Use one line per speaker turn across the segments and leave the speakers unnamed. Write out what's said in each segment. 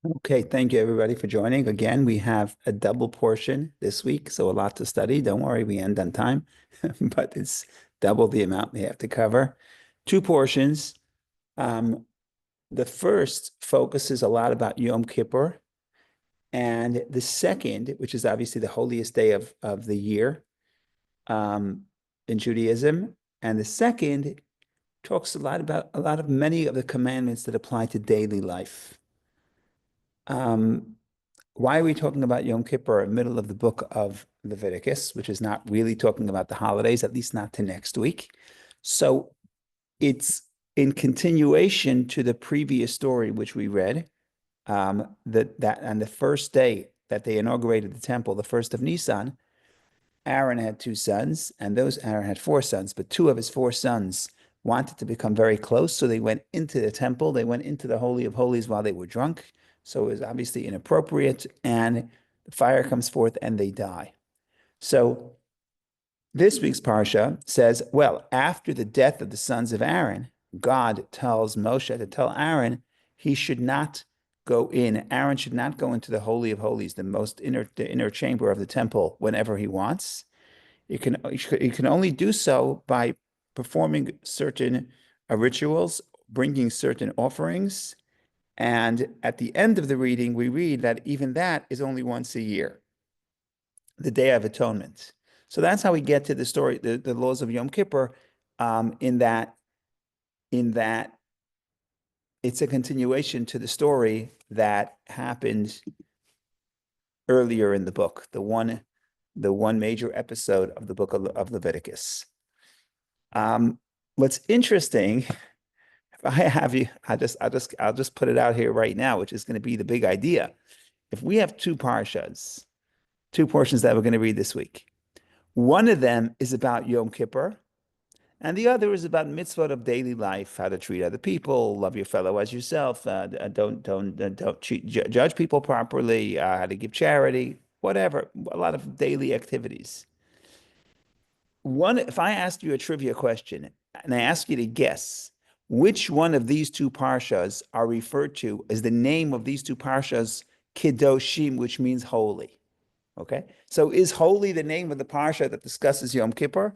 Okay, thank you everybody for joining. Again, we have a double portion this week, so a lot to study. Don't worry, we end on time, but it's double the amount we have to cover. Two portions. Um, the first focuses a lot about Yom Kippur, and the second, which is obviously the holiest day of the year um, in Judaism, and the second talks a lot about many of the commandments that apply to daily life. Um, Why are we talking about Yom Kippur in the middle of the book of Leviticus, which is not really talking about the holidays, at least not to next week? So it's in continuation to the previous story which we read, that on the first day that they inaugurated the temple, the first of Nisan, Aaron had two sons, and Aaron had four sons, but two of his four sons wanted to become very close. So they went into the temple, they went into the Holy of Holies while they were drunk. So it was obviously inappropriate, and the fire comes forth and they die. So this week's Parsha says, well, after the death of the sons of Aaron, God tells Moshe to tell Aaron he should not go in. Aaron should not go into the Holy of Holies, the inner chamber of the temple, whenever he wants. You can only do so by performing certain rituals, bringing certain offerings. And at the end of the reading, we read that even that is only once a year, the Day of Atonement. So that's how we get to the story, the laws of Yom Kippur, in that it's a continuation to the story that happened earlier in the book, the one major episode of the book of Leviticus. What's interesting, if I have you, I'll just put it out here right now, which is going to be the big idea. If we have two parshas, two portions that we're going to read this week, one of them is about Yom Kippur, and the other is about mitzvot of daily life, how to treat other people, love your fellow as yourself, don't judge people properly, how to give charity, whatever, a lot of daily activities. If I ask you a trivia question and I ask you to guess which one of these two parshas are referred to as the name of these two parshas, Kiddoshim, which means holy. Okay. So is holy the name of the parsha that discusses Yom Kippur?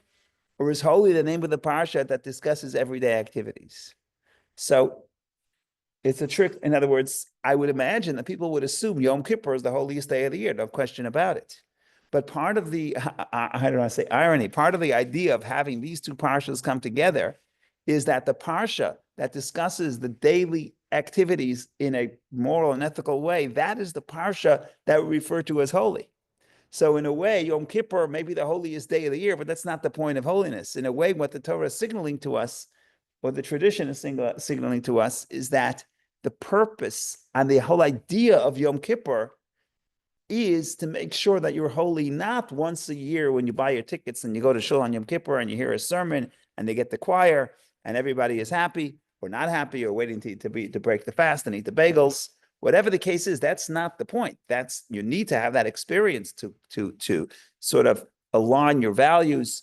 Or is holy the name of the parsha that discusses everyday activities? So it's a trick. In other words, I would imagine that people would assume Yom Kippur is the holiest day of the year, no question about it. But part of the, how do I say, irony, part of the idea of having these two parshas come together is that the parsha that discusses the daily activities in a moral and ethical way, that is the parsha that we refer to as holy. So in a way, Yom Kippur may be the holiest day of the year, but that's not the point of holiness. In a way, what the Torah is signaling to us, or the tradition is signaling to us, is that the purpose and the whole idea of Yom Kippur is to make sure that you're holy not once a year when you buy your tickets and you go to Shul on Yom Kippur and you hear a sermon and they get the choir and everybody is happy or not happy or waiting to break the fast and eat the bagels. Whatever the case is, that's not the point. You need to have that experience to sort of align your values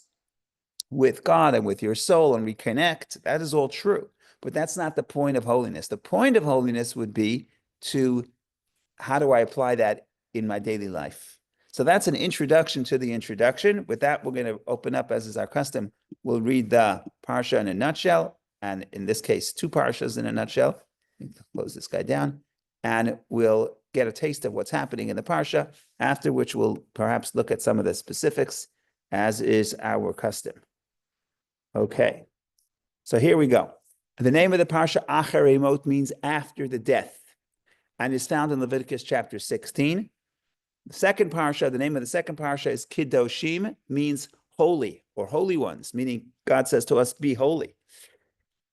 with God and with your soul and reconnect. That is all true. But that's not the point of holiness. The point of holiness would be to, how do I apply that in my daily life? So that's an introduction to the introduction. With that, we're going to open up, as is our custom. We'll read the parsha in a nutshell, and in this case, two parshas in a nutshell. Close this guy down, and we'll get a taste of what's happening in the parsha, after which we'll perhaps look at some of the specifics, as is our custom. Okay, so here we go. The name of the parsha, Acharei Mot, means after the death, and is found in Leviticus chapter 16. The second parsha, the name of the second parsha is Kiddoshim, means holy or holy ones, meaning God says to us, be holy,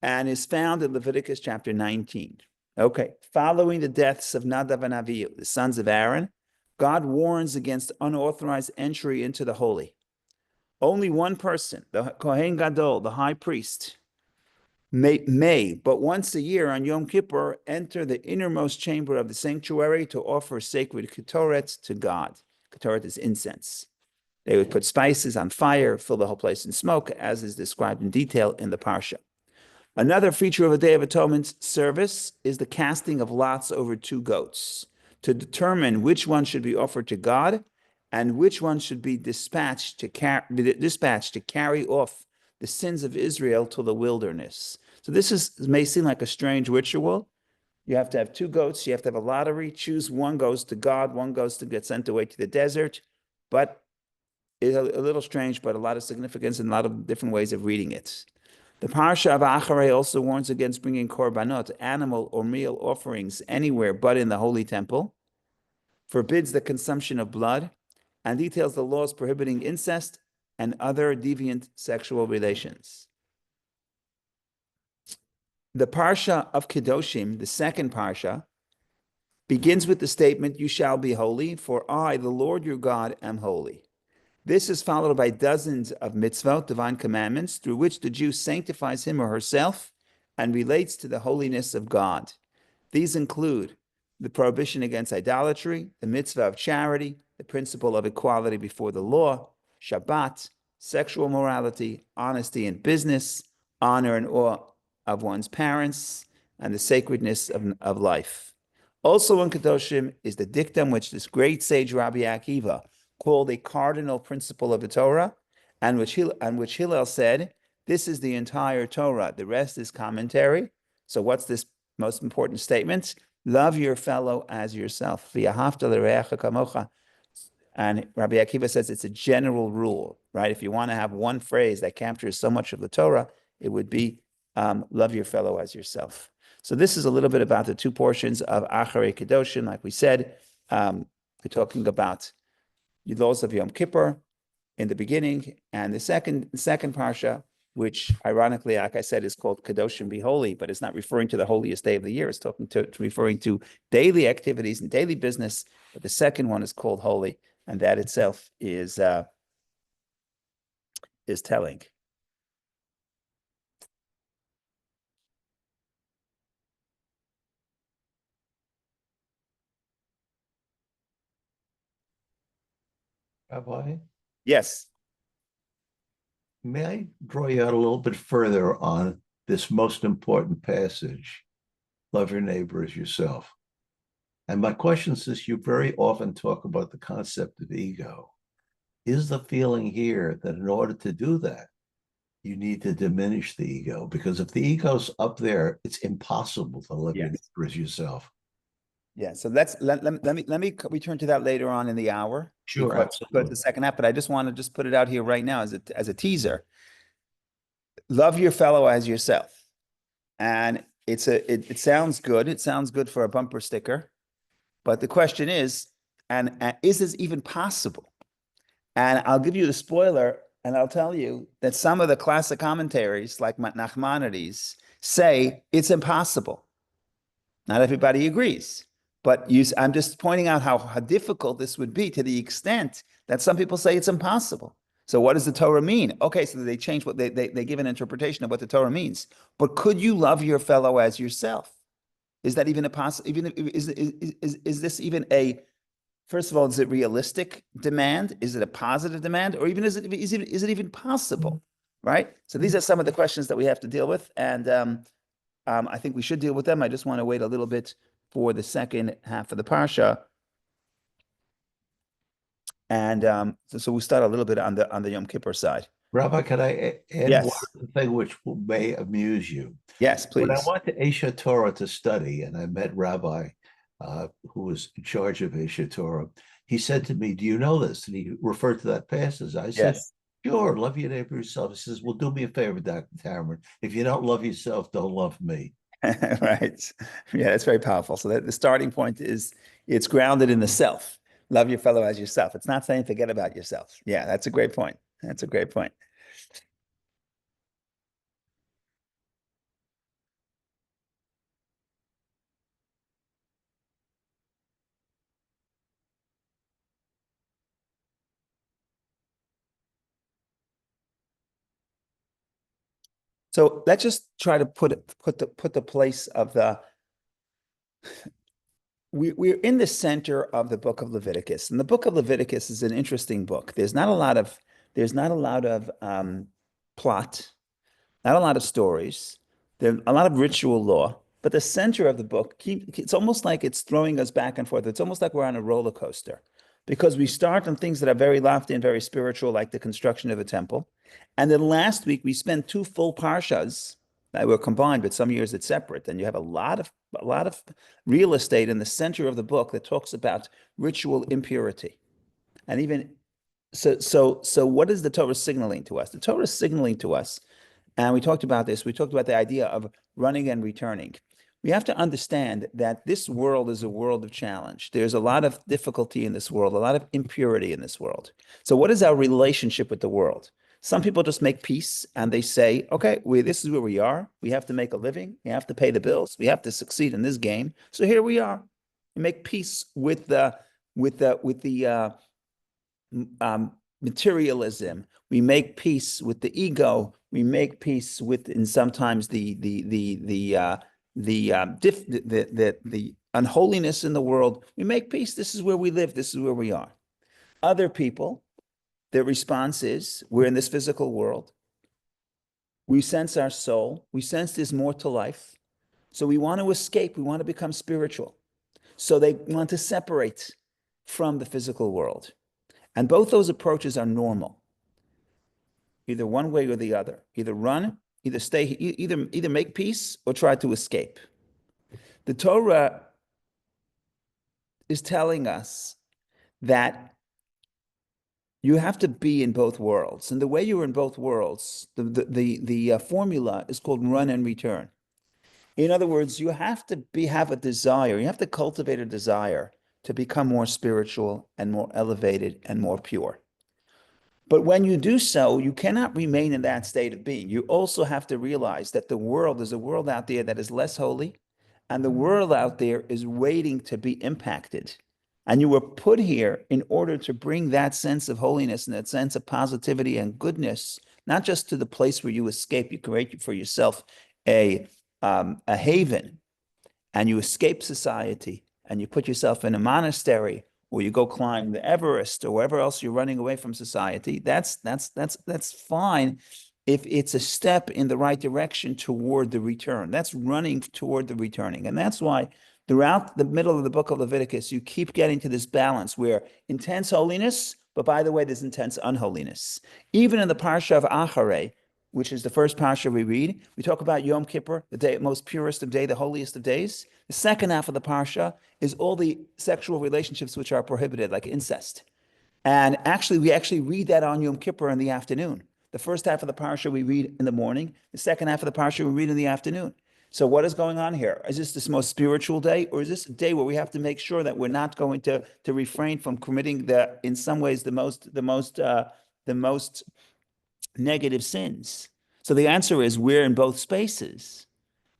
and is found in Leviticus chapter 19. Okay, following the deaths of Nadav and Avihu, the sons of Aaron, God warns against unauthorized entry into the holy. Only one person, the Kohen Gadol, the high priest, may, but once a year on Yom Kippur, enter the innermost chamber of the sanctuary to offer sacred ketoret to God. Ketoret is incense. They would put spices on fire, fill the whole place in smoke, as is described in detail in the parsha. Another feature of a Day of Atonement service is the casting of lots over two goats to determine which one should be offered to God and which one should be dispatched to carry off the sins of Israel to the wilderness. So may seem like a strange ritual. You have to have two goats. You have to have a lottery. Choose one goes to God, one goes to get sent away to the desert. But it's a little strange, but a lot of significance and a lot of different ways of reading it. The Parsha of Acharei also warns against bringing korbanot, animal or meal offerings, anywhere but in the holy temple, forbids the consumption of blood, and details the laws prohibiting incest and other deviant sexual relations. The Parsha of Kedoshim, the second Parsha, begins with the statement, "You shall be holy, for I, the Lord your God, am holy." This is followed by dozens of mitzvot, divine commandments, through which the Jew sanctifies him or herself and relates to the holiness of God. These include the prohibition against idolatry, the mitzvah of charity, the principle of equality before the law, Shabbat, sexual morality, honesty in business, honor and awe of one's parents, and the sacredness of life. Also in Kedoshim is the dictum which this great sage Rabbi Akiva called a cardinal principle of the Torah, and which Hillel said, this is the entire Torah. The rest is commentary. So what's this most important statement? Love your fellow as yourself. V'ahavta l'reacha kamocha. And Rabbi Akiva says it's a general rule, right? If you want to have one phrase that captures so much of the Torah, it would be love your fellow as yourself. So this is a little bit about the two portions of Acharei Kedoshim. Like we said, we're talking about the laws of Yom Kippur in the beginning, and the second parsha, which ironically, like I said, is called Kedoshim, be holy, but it's not referring to the holiest day of the year. It's referring to daily activities and daily business. But the second one is called holy, and that itself is telling.
Rabbi,
Yes.
may I draw you out a little bit further on this most important passage? Love your neighbor as yourself. And my question is, you very often talk about the concept of ego. Is the feeling here that in order to do that, you need to diminish the ego? Because if the ego's up there, it's impossible to love your neighbor as yourself.
Yeah, so let me return to that later on in the hour.
Sure,
But the second half. But I just want to put it out here right now as a teaser. Love your fellow as yourself, and it sounds good. It sounds good for a bumper sticker, but the question is, and is this even possible? And I'll give you the spoiler, and I'll tell you that some of the classic commentaries, like Nachmanides, say it's impossible. Not everybody agrees. But I'm just pointing out how difficult this would be, to the extent that some people say it's impossible. So what does the Torah mean? Okay, so they change what they give an interpretation of what the Torah means. But could you love your fellow as yourself? Is that even a possible? Is this even a? First of all, is it realistic demand? Is it a positive demand, or even is it even possible? Right. So these are some of the questions that we have to deal with, and I think we should deal with them. I just want to wait a little bit for the second half of the parsha, and so we start a little bit on the Yom Kippur side.
Rabbi, can I add
Yes.
one thing which may amuse you?
Yes,
When I
please.
went to Aish Torah to study, and I met Rabbi who was in charge of Aish Torah, he said to me, "Do you know this?" And he referred to that passage. I said,
Yes.
"Sure, love your neighbor yourself." He says, "Well, do me a favor, Dr. Tamron. If you don't love yourself, don't love me."
Right. Yeah, that's very powerful. So the starting point is, it's grounded in the self. Love your fellow as yourself. It's not saying forget about yourself. Yeah, that's a great point. That's a great point. So let's just try to put the place of we're in the center of the book of Leviticus, and the book of Leviticus is an interesting book. There's not a lot of plot, not a lot of stories. There's a lot of ritual law, but the center of the book, it's almost like it's throwing us back and forth. It's almost like we're on a roller coaster because we start on things that are very lofty and very spiritual, like the construction of a temple. And then last week we spent two full parshas that were combined, but some years it's separate. And you have a lot of real estate in the center of the book that talks about ritual impurity. And even so what is the Torah signaling to us? The Torah is signaling to us, and we talked about this. We talked about the idea of running and returning. We have to understand that this world is a world of challenge. There's a lot of difficulty in this world, a lot of impurity in this world. So, what is our relationship with the world? Some people just make peace and they say, okay, this is where we are. We have to make a living. We have to pay the bills. We have to succeed in this game. So here we are. We make peace with the materialism. We make peace with the ego. We make peace with, and sometimes the unholiness in the world. We make peace. This is where we live. This is where we are. Other people, their response is, we're in this physical world. We sense our soul. We sense there's more to life. So we want to escape. We want to become spiritual. So they want to separate from the physical world. And both those approaches are normal, either one way or the other. Either run, either stay, either make peace or try to escape. The Torah is telling us that you have to be in both worlds. And the way you're in both worlds, the formula is called run and return. In other words, you have to have a desire, you have to cultivate a desire to become more spiritual and more elevated and more pure. But when you do so, you cannot remain in that state of being. You also have to realize that there's a world out there that is less holy, and the world out there is waiting to be impacted. And you were put here in order to bring that sense of holiness and that sense of positivity and goodness, not just to the place where you escape, you create for yourself a haven, and you escape society, and you put yourself in a monastery, or you go climb the Everest, or wherever else you're running away from society. That's fine if it's a step in the right direction toward the return. That's running toward the returning. And that's why throughout the middle of the book of Leviticus, you keep getting to this balance where intense holiness, but by the way, there's intense unholiness. Even in the Parsha of Acharei, which is the first parsha we read, we talk about Yom Kippur, the day, most purest of day, the holiest of days. The second half of the parsha is all the sexual relationships which are prohibited, like incest. And we actually read that on Yom Kippur in the afternoon. The first half of the parsha we read in the morning. The second half of the parsha we read in the afternoon. So what is going on here? Is this most spiritual day, or is this a day where we have to make sure that we're not going to refrain from committing in some ways, the most negative sins? So the answer is we're in both spaces.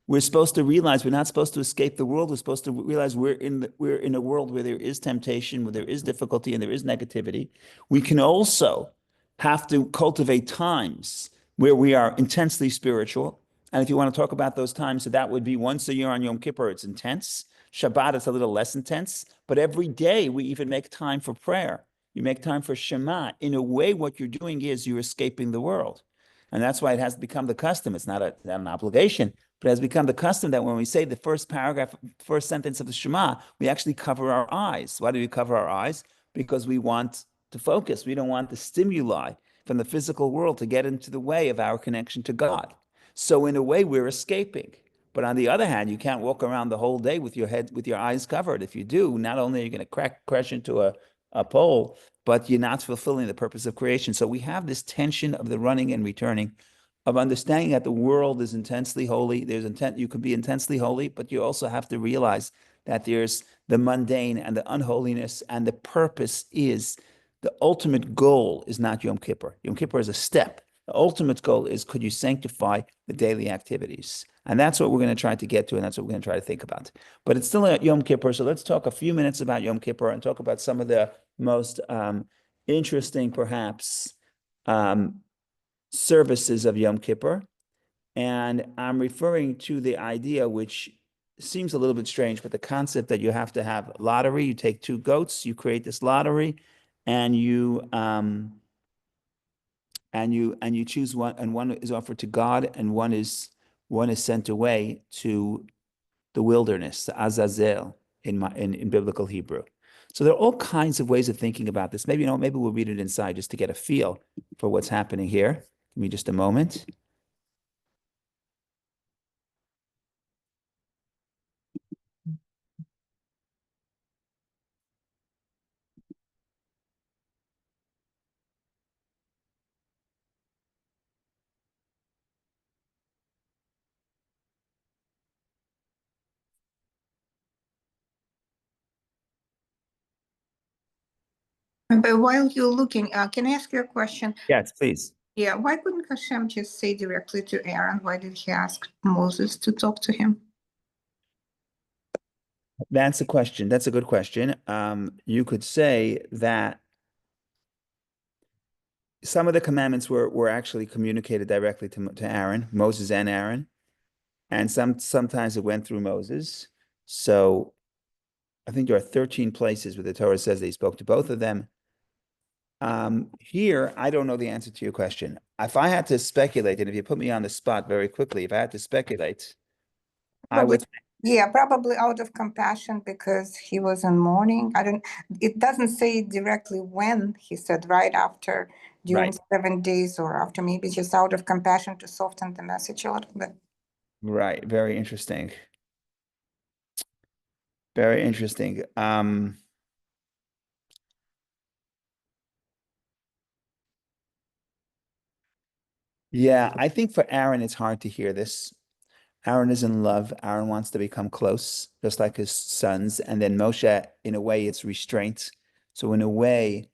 We're supposed to realize we're not supposed to escape the world. We're supposed to realize we're in a world where there is temptation, where there is difficulty, and there is negativity. We can also have to cultivate times where we are intensely spiritual. And if you want to talk about those times, so that would be once a year on Yom Kippur, it's intense. Shabbat, it's a little less intense. But every day we even make time for prayer. You make time for Shema. In a way, what you're doing is you're escaping the world. And that's why it has become the custom. It's not an obligation, but it has become the custom that when we say the first paragraph, first sentence of the Shema, we actually cover our eyes. Why do we cover our eyes? Because we want to focus. We don't want the stimuli from the physical world to get into the way of our connection to God. So in a way, we're escaping. But on the other hand, you can't walk around the whole day with your eyes covered. If you do, not only are you going to crash into a pole, but you're not fulfilling the purpose of creation. So we have this tension of the running and returning, of understanding that the world is intensely holy. You can be intensely holy, but you also have to realize that there's the mundane and the unholiness, and the purpose is, the ultimate goal is not Yom Kippur. Yom Kippur is a step. The ultimate goal is, could you sanctify the daily activities? And that's what we're going to try to get to, and that's what we're going to try to think about. But it's still a Yom Kippur, so let's talk a few minutes about Yom Kippur and talk about some of the most interesting, perhaps, services of Yom Kippur. And I'm referring to the idea, which seems a little bit strange, but the concept that you have to have lottery. You take two goats, you create this lottery, and you choose one, and one is offered to God, and one is one is sent away to the wilderness, to Azazel in biblical Hebrew. So there are all kinds of ways of thinking about this. Maybe, maybe we'll read it inside just to get a feel for what's happening here. Give me just a moment.
But while you're looking, can I ask you a question?
Yes, please.
Yeah, why couldn't Hashem just say directly to Aaron? Why did he ask Moses to talk to him?
That's a question. That's a good question. You could say that some of the commandments were actually communicated directly to Aaron, Moses and Aaron, and sometimes it went through Moses. So I think there are 13 places where the Torah says they spoke to both of them. Here, I don't know the answer to your question. If I had to speculate, and if you put me on the spot very quickly, if I had to speculate, I would.
Yeah, probably out of compassion because he was in mourning. It doesn't say directly when. He said right after, during
Right.
7 days, or after, maybe just out of compassion to soften the message a little bit.
Right. Very interesting. Very interesting. Yeah, I think for Aaron, it's hard to hear this. Aaron is in love. Aaron wants to become close, just like his sons. And then Moshe, in a way, it's restraint. So in a way,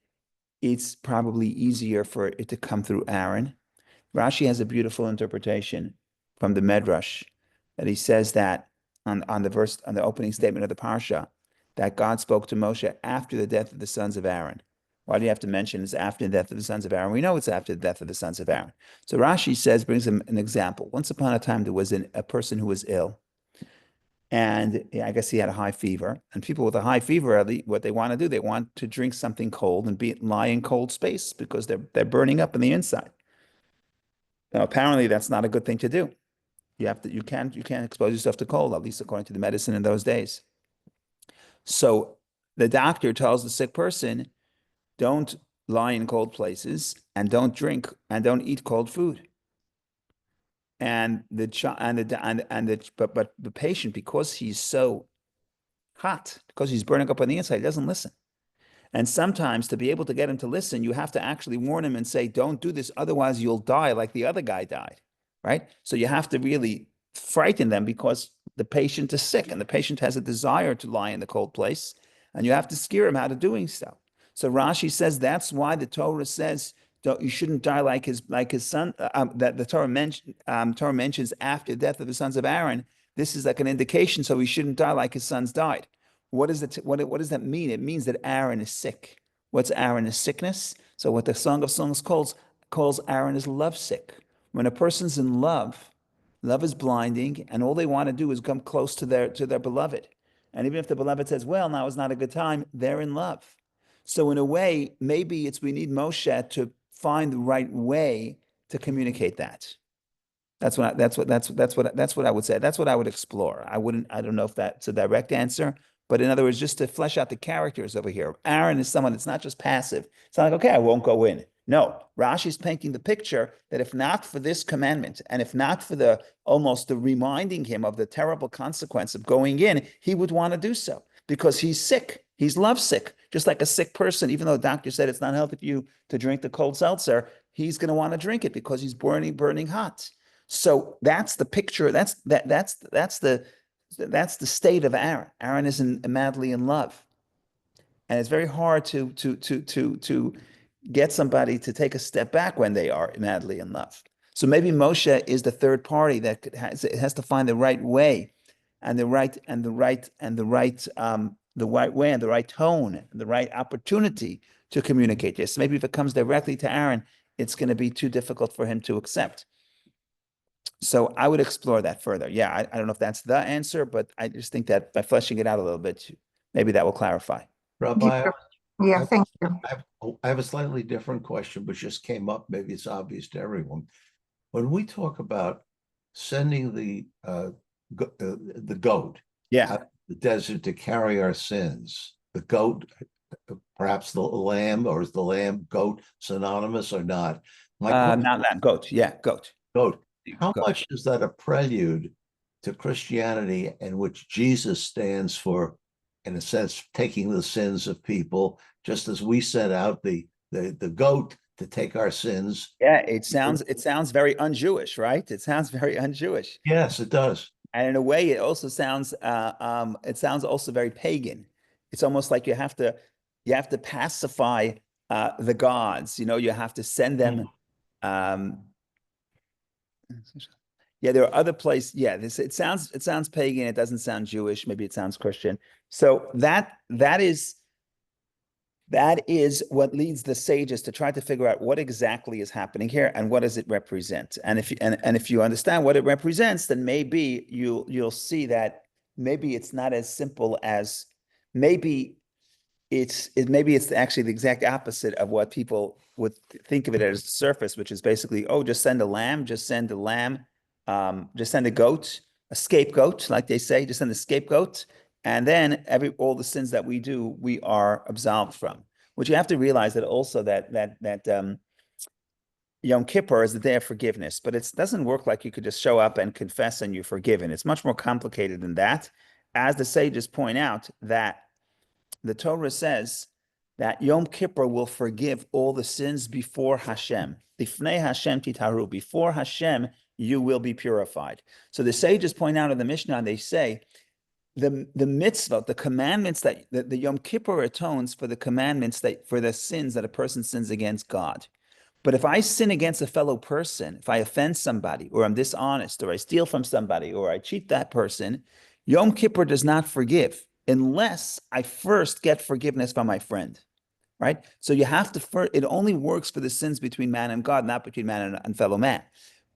it's probably easier for it to come through Aaron. Rashi has a beautiful interpretation from the Medrash that he says that on the opening statement of the Parsha, that God spoke to Moshe after the death of the sons of Aaron. Why do you have to mention it's after the death of the sons of Aaron? We know it's after the death of the sons of Aaron. So Rashi brings him an example. Once upon a time, there was a person who was ill, and I guess he had a high fever. And people with a high fever, what they want to do, they want to drink something cold and lie in cold space because they're burning up on the inside. Now, apparently, that's not a good thing to do. You can't expose yourself to cold, at least according to the medicine in those days. So the doctor tells the sick person, don't lie in cold places and don't drink and don't eat cold food. And but the patient, because he's so hot, because he's burning up on the inside, he doesn't listen. And sometimes to be able to get him to listen, you have to actually warn him and say, don't do this, otherwise you'll die like the other guy died, right? So you have to really frighten them because the patient is sick and the patient has a desire to lie in the cold place, and you have to scare him out of doing so. So Rashi says that's why the Torah says you shouldn't die like his son. That the Torah mentions after the death of the sons of Aaron. This is like an indication, so he shouldn't die like his sons died. What does that mean? It means that Aaron is sick. What's Aaron is sickness? So what the Song of Songs calls Aaron is lovesick. When a person's in love, love is blinding, and all they want to do is come close to their beloved. And even if the beloved says, "Well, now is not a good time," they're in love. So in a way, maybe we need Moshe to find the right way to communicate that. That's what I would say. That's what I would explore. I don't know if that's a direct answer, but in other words, just to flesh out the characters over here. Aaron is someone that's not just passive. It's not like, okay, I won't go in. No, Rashi's painting the picture that if not for this commandment, and if not for the reminding him of the terrible consequence of going in, he would want to do so because he's sick. He's lovesick, just like a sick person. Even though the doctor said it's not healthy for you to drink the cold seltzer, he's going to want to drink it because he's burning hot. So that's the picture. That's the state of Aaron. Aaron is madly in love, and it's very hard to get somebody to take a step back when they are madly in love. So maybe Moshe is the third party that has to find the right way, and the right way and the right tone, and the right opportunity to communicate this. Maybe if it comes directly to Aaron, it's going to be too difficult for him to accept. So I would explore that further. Yeah, I don't know if that's the answer, but I just think that by fleshing it out a little bit, maybe that will clarify.
Rabbi,
Yeah, thank you.
I have a slightly different question, which just came up. Maybe it's obvious to everyone. When we talk about sending the goat
Yeah.
out the desert to carry our sins. The goat, perhaps the lamb, or is the lamb goat synonymous or not? My question,
Not lamb, goat. Yeah, goat.
goat. How
Goat.
much is that a prelude to Christianity, in which Jesus stands for, in a sense, taking the sins of people, just as we sent out the goat to take our sins?
Yeah, it sounds very un-Jewish, right? It sounds very un-Jewish.
Yes, it does.
And in a way, it sounds also very pagan. It's almost like you have to pacify the gods. You know, you have to send them. Um, yeah, there are other places. Yeah, it sounds pagan. It doesn't sound Jewish. Maybe it sounds Christian. So that is what leads the sages to try to figure out what exactly is happening here and what does it represent. And if you understand what it represents, then maybe you'll see that maybe it's not as simple as maybe maybe it's actually the exact opposite of what people would think of it as surface, which is basically, oh, just send a lamb, just send a lamb, just send a goat, a scapegoat, like they say, just send a scapegoat, and then all the sins that we do, we are absolved from. Which you have to realize that also that Yom Kippur is the day of forgiveness, but it doesn't work like you could just show up and confess and you're forgiven. It's much more complicated than that. As the sages point out, that the Torah says that Yom Kippur will forgive all the sins before Hashem. Lifnei Hashem titaru. Before Hashem, you will be purified. So the sages point out in the Mishnah, they say, the mitzvah, the commandments that the Yom Kippur atones for the commandments for the sins that a person sins against God. But if I sin against a fellow person, if I offend somebody, or I'm dishonest, or I steal from somebody, or I cheat that person, Yom Kippur does not forgive unless I first get forgiveness from my friend, right? So you have to it only works for the sins between man and God, not between man and fellow man.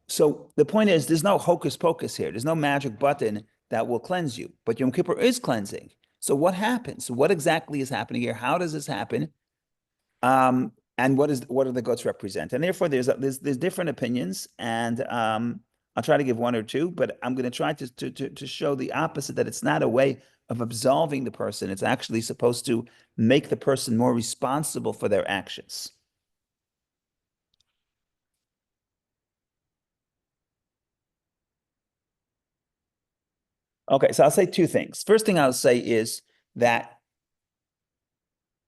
So the point is, there's no hocus pocus here. There's no magic button that will cleanse you, but Yom Kippur is cleansing. So what happens? What exactly is happening here? How does this happen? And what do the goats represent? And therefore, there's different opinions, and I'll try to give one or two, but I'm going to try to show the opposite, that it's not a way of absolving the person. It's actually supposed to make the person more responsible for their actions. Okay, so I'll say two things. First thing I'll say is that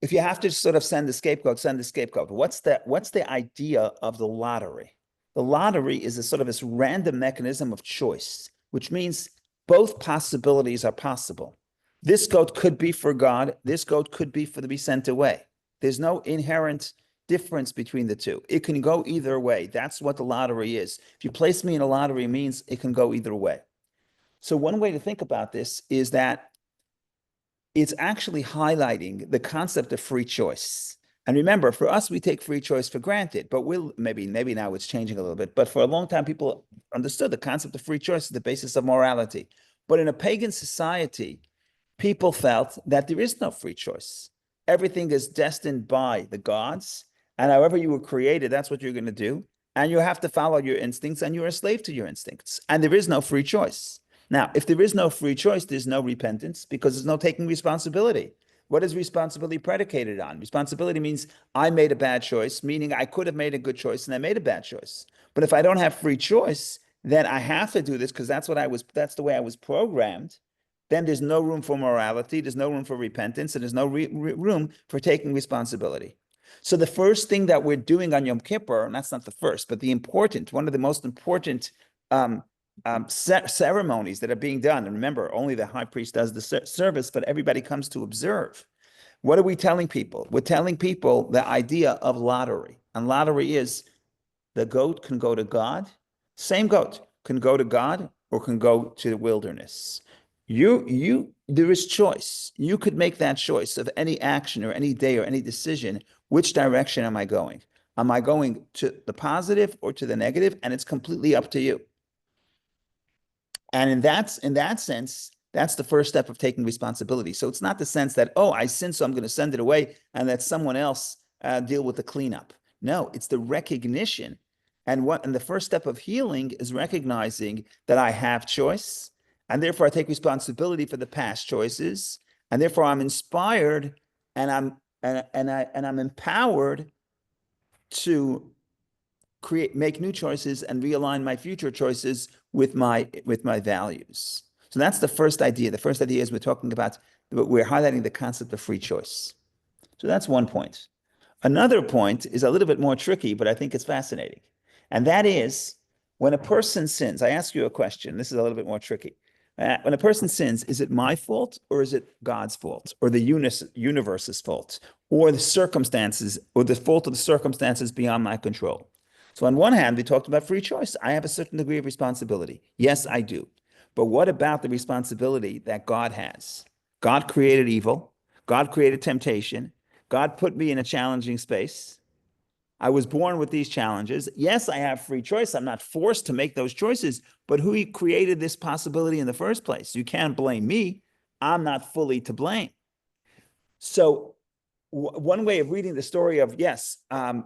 if you have to sort of send the scapegoat, send the scapegoat. What's the idea of the lottery? The lottery is a sort of this random mechanism of choice, which means both possibilities are possible. This goat could be for God. This goat could be for to be sent away. There's no inherent difference between the two. It can go either way. That's what the lottery is. If you place me in a lottery, it means it can go either way. So one way to think about this is that it's actually highlighting the concept of free choice. And remember, for us, we take free choice for granted, but maybe now it's changing a little bit. But for a long time, people understood the concept of free choice is the basis of morality. But in a pagan society, people felt that there is no free choice. Everything is destined by the gods, and however you were created, that's what you're going to do. And you have to follow your instincts, and you're a slave to your instincts. And there is no free choice. Now, if there is no free choice, there's no repentance, because there's no taking responsibility. What is responsibility predicated on? Responsibility means I made a bad choice, meaning I could have made a good choice and I made a bad choice. But if I don't have free choice, then I have to do this because that's the way I was programmed. Then there's no room for morality, there's no room for repentance, and there's no room for taking responsibility. So the first thing that we're doing on Yom Kippur, and that's not the first, but one of the most important ceremonies that are being done. And remember, only the high priest does the service, but everybody comes to observe. What are we telling people? We're telling people the idea of lottery. And lottery is the goat can go to God. Same goat can go to God or can go to the wilderness. There is choice. You could make that choice of any action or any day or any decision. Which direction am I going? Am I going to the positive or to the negative? And it's completely up to you. And in that sense, that's the first step of taking responsibility. So it's not the sense that, oh, I sinned, so I'm going to send it away and let someone else deal with the cleanup. No, it's the recognition And the first step of healing is recognizing that I have choice, and therefore I take responsibility for the past choices, and therefore I'm inspired and I'm empowered to make new choices and realign my future choices with my values. So that's the first idea. The first idea is we're highlighting the concept of free choice. So that's one point. Another point is a little bit more tricky, but I think it's fascinating. And that is when a person sins, I ask you a question. This is a little bit more tricky. When a person sins, is it my fault or is it God's fault or the universe's fault or the circumstances or the fault of the circumstances beyond my control? So on one hand, we talked about free choice. I have a certain degree of responsibility. Yes, I do. But what about the responsibility that God has? God created evil. God created temptation. God put me in a challenging space. I was born with these challenges. Yes, I have free choice. I'm not forced to make those choices, but who created this possibility in the first place? You can't blame me. I'm not fully to blame. So one way of reading the story of, yes,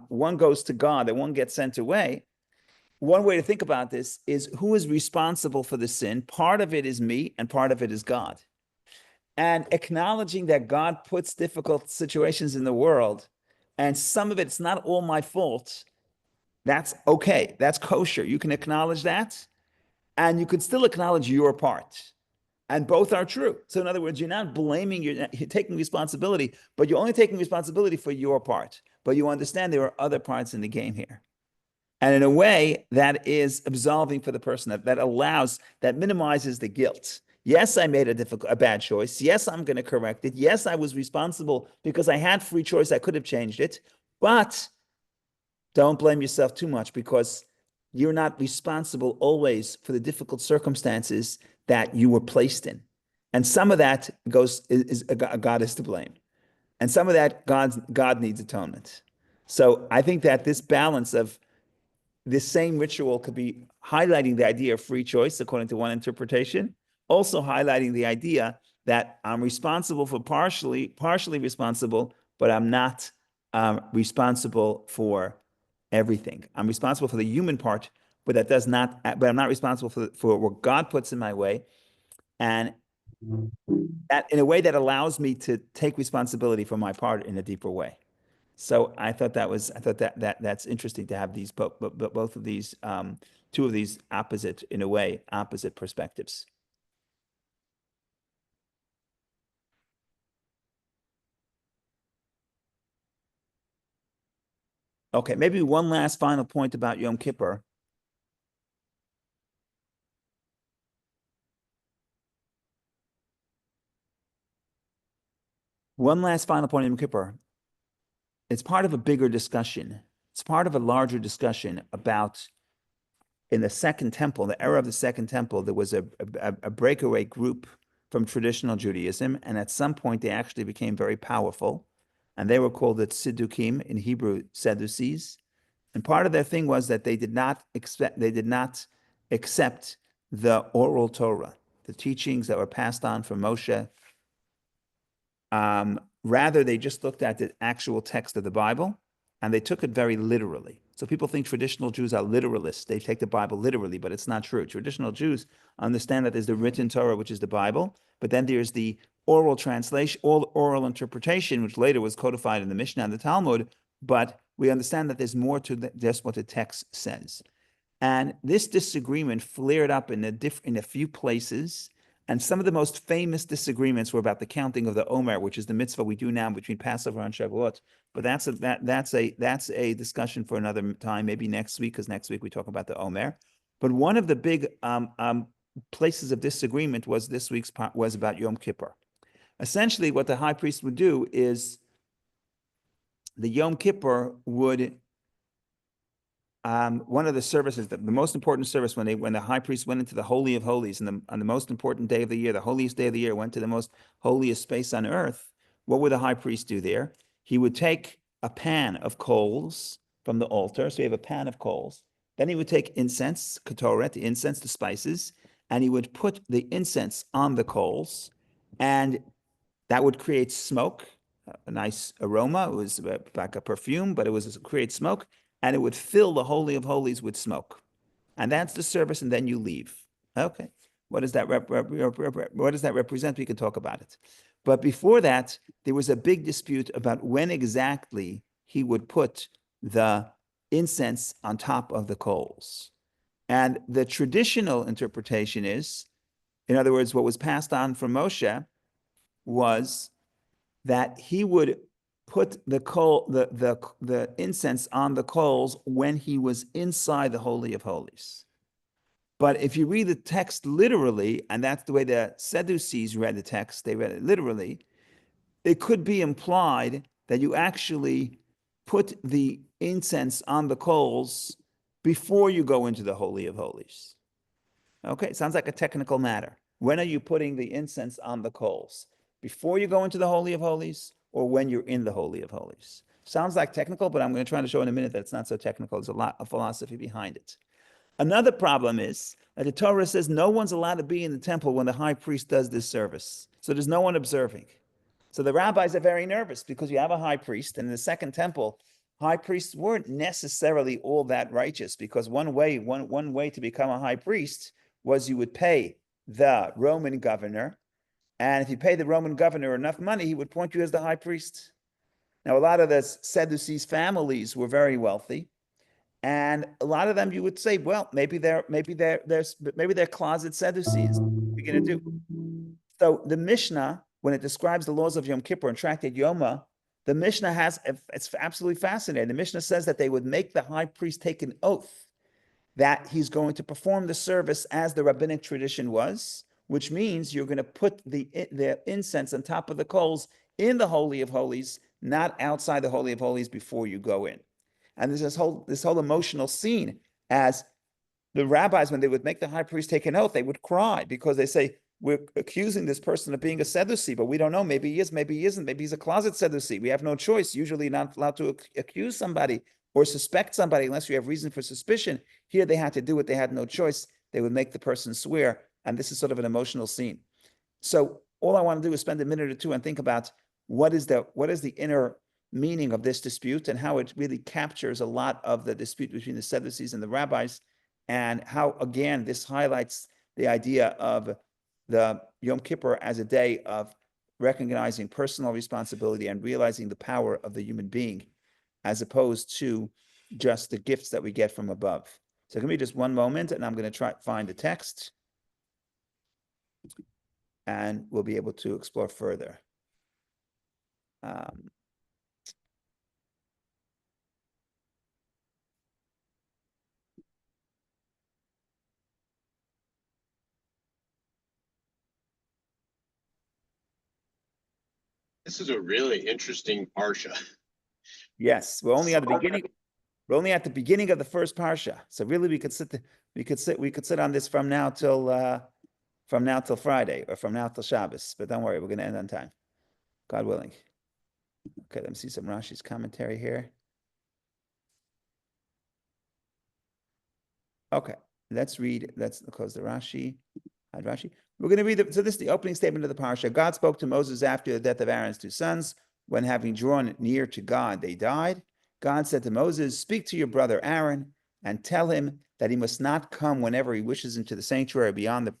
one goes to God and one gets sent away. One way to think about this is who is responsible for the sin? Part of it is me and part of it is God. And acknowledging that God puts difficult situations in the world and some of it's not all my fault, that's okay. That's kosher. You can acknowledge that and you can still acknowledge your part. And both are true. So in other words, you're not blaming, you're taking responsibility, but you're only taking responsibility for your part. But you understand there are other parts in the game here. And in a way, that is absolving for the person, that minimizes the guilt. Yes, I made a bad choice. Yes, I'm going to correct it. Yes, I was responsible because I had free choice. I could have changed it. But don't blame yourself too much because you're not responsible always for the difficult circumstances that you were placed in. And some of that God is to blame. And some of that God needs atonement. So I think that this balance of this same ritual could be highlighting the idea of free choice, according to one interpretation, also highlighting the idea that I'm responsible for partially responsible, but I'm not responsible for everything. I'm responsible for the human part, but I'm not responsible for what God puts in my way. And that in a way that allows me to take responsibility for my part in a deeper way. So I thought that's interesting to have these both of these two of these opposite perspectives. Okay, maybe one last final point about Yom Kippur. One last final point on Yom Kippur. It's part of a bigger discussion. It's part of a larger discussion about in the Second Temple, the era of the Second Temple, there was a breakaway group from traditional Judaism, and at some point they actually became very powerful, and they were called the Tziddukim, in Hebrew, Sadducees. And part of their thing was that they did not accept the oral Torah, the teachings that were passed on from Moshe. Rather, they just looked at the actual text of the Bible and they took it very literally. So people think traditional Jews are literalists. They take the Bible literally, but it's not true. Traditional Jews understand that there's the written Torah, which is the Bible, but then there's the oral translation, oral interpretation, which later was codified in the Mishnah and the Talmud. But we understand that there's more to just what the text says. And this disagreement flared up in a few places. And some of the most famous disagreements were about the counting of the Omer, which is the mitzvah we do now between Passover and Shavuot. But that's a discussion for another time, maybe next week, because next week we talk about the Omer. But one of the big places of disagreement was this week's was about Yom Kippur. Essentially, what the high priest would do is the Yom Kippur would one of the services, the most important service when the high priest went into the Holy of Holies and on the most important day of the year, the holiest day of the year, went to the most holiest space on earth, what would the high priest do there? He would take a pan of coals from the altar. So you have a pan of coals. Then he would take incense, ketoret, the incense, the spices, and he would put the incense on the coals, and that would create smoke, a nice aroma. It was like a perfume, but it was create smoke. and it would fill the Holy of Holies with smoke. And that's the service, and then you leave. Okay. What does that what does that represent? We can talk about it. But before that, there was a big dispute about when exactly he would put the incense on top of the coals. And the traditional interpretation is, in other words, what was passed on from Moshe was that he would put the incense on the coals when he was inside the Holy of Holies. But if you read the text literally, and that's the way the Sadducees read the text, they read it literally, it could be implied that you actually put the incense on the coals before you go into the Holy of Holies. Okay, sounds like a technical matter. When are you putting the incense on the coals? Before you go into the Holy of Holies or when you're in the Holy of Holies? Sounds like technical, but I'm going to try to show in a minute that it's not so technical. There's a lot of philosophy behind it. Another problem is that the Torah says no one's allowed to be in the temple when the high priest does this service. So there's no one observing. So the rabbis are very nervous because you have a high priest, and in the second temple, high priests weren't necessarily all that righteous, because one way to become a high priest was you would pay the Roman governor, and if you pay the Roman governor enough money, he would appoint you as the high priest. Now, a lot of the Sadducees families were very wealthy, and a lot of them you would say, well, maybe they're closet Sadducees. What are you going to do? So the Mishnah, when it describes the laws of Yom Kippur and Tractate Yoma, the Mishnah it's absolutely fascinating. The Mishnah says that they would make the high priest take an oath that he's going to perform the service as the rabbinic tradition was, which means you're going to put the incense on top of the coals in the Holy of Holies, not outside the Holy of Holies before you go in. And there's this whole emotional scene as the rabbis, when they would make the high priest take an oath, they would cry because they say, we're accusing this person of being a Sadducee, but we don't know. Maybe he is, maybe he isn't. Maybe he's a closet Sadducee. We have no choice. Usually you're not allowed to accuse somebody or suspect somebody unless you have reason for suspicion. Here they had to do it. They had no choice. They would make the person swear. And this is sort of an emotional scene. So all I want to do is spend a minute or two and think about what is the inner meaning of this dispute and how it really captures a lot of the dispute between the Sadducees and the rabbis, and how, again, this highlights the idea of the Yom Kippur as a day of recognizing personal responsibility and realizing the power of the human being, as opposed to just the gifts that we get from above. So give me just one moment, and I'm going to try to find the text, and we'll be able to explore further.
This is a really interesting parsha.
Yes, we're only at the beginning. We're only at the beginning of the first parsha. So really, we could sit on this from now till Friday, or from now till Shabbos. But don't worry, we're going to end on time, God willing. Okay, let me see some Rashi's commentary here. Okay, let's close the Rashi. Rashi. We're going to read so this is the opening statement of the parsha. God spoke to Moses after the death of Aaron's two sons. When having drawn near to God, they died. God said to Moses, speak to your brother Aaron and tell him that he must not come whenever he wishes into the sanctuary beyond the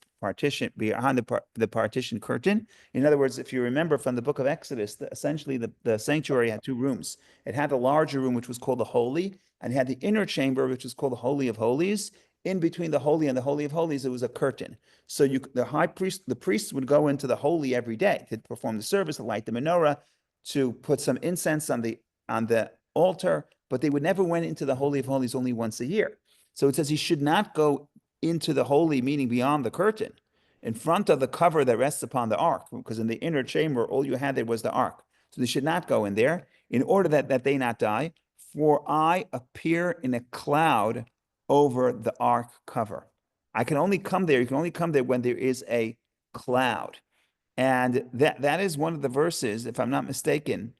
partition curtain. In other words, if you remember from the book of Exodus, essentially the sanctuary had two rooms. It had a larger room, which was called the Holy, and it had the inner chamber, which was called the Holy of Holies. In between the Holy and the Holy of Holies, there was a curtain. So the priests would go into the Holy every day to perform the service, to light the menorah, to put some incense on the altar, but they would never went into the Holy of Holies only once a year. So it says he should not go into the Holy, meaning beyond the curtain, in front of the cover that rests upon the ark, because in the inner chamber, all you had there was the ark. So they should not go in there, in order that they not die. For I appear in a cloud over the ark cover. I can only come there. You can only come there when there is a cloud. And that is one of the verses, if I'm not mistaken.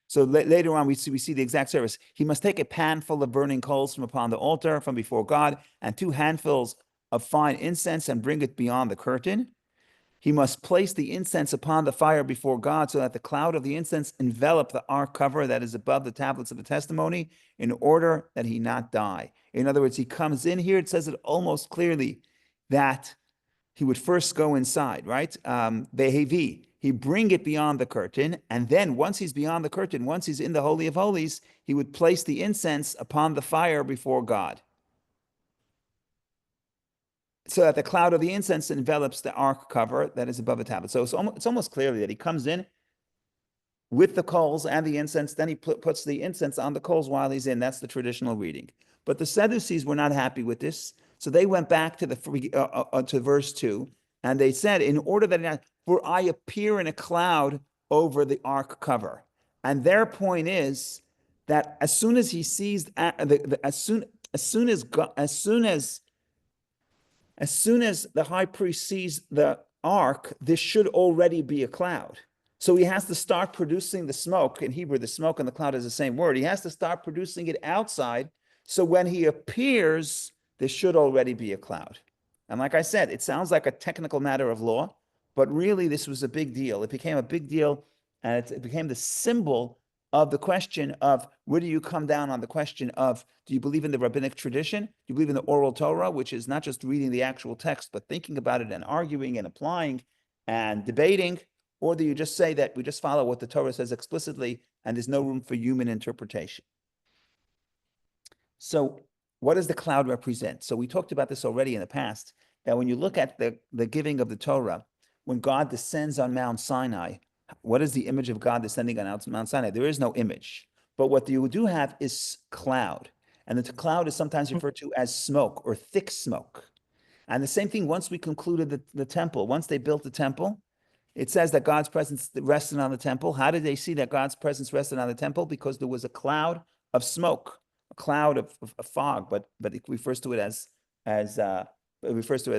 So later on, we see the exact service. He must take a pan full of burning coals from upon the altar, from before God, and 2 handfuls of fine incense, and bring it beyond the curtain. He must place the incense upon the fire before God so that the cloud of the incense envelop the ark cover that is above the tablets of the testimony in order that he not die. In other words, he comes in here. It says it almost clearly that he would first go inside, right? Behevi. He bring it beyond the curtain. And then once he's beyond the curtain, once he's in the Holy of Holies, he would place the incense upon the fire before God, so that the cloud of the incense envelops the ark cover that is above the tablet. So it's almost clearly that he comes in with the coals and the incense, then he puts the incense on the coals while he's in. That's the traditional reading. But the Sadducees were not happy with this, so they went back to to verse 2, and they said, in order that for I appear in a cloud over the ark cover. And their point is that as soon as he sees, as soon as the high priest sees the ark, this should already be a cloud. So he has to start producing the smoke. In Hebrew, the smoke and the cloud is the same word. He has to start producing it outside. So when he appears, there should already be a cloud. And like I said, it sounds like a technical matter of law, but really this was a big deal. It became a big deal, and it became the symbol of the question of where do you come down on the question of, do you believe in the rabbinic tradition? Do you believe in the oral Torah, which is not just reading the actual text, but thinking about it and arguing and applying and debating? Or do you just say that we just follow what the Torah says explicitly and there's no room for human interpretation? So what does the cloud represent? So we talked about this already in the past, that when you look at the giving of the Torah, when God descends on Mount Sinai, what is the image of God descending on Mount Sinai? There is no image. But what you do have is cloud. And the cloud is sometimes referred to as smoke or thick smoke. And the same thing, once we concluded the temple, once they built the temple, it says that God's presence rested on the temple. How did they see that God's presence rested on the temple? Because there was a cloud of smoke, a cloud of fog, but it refers to it as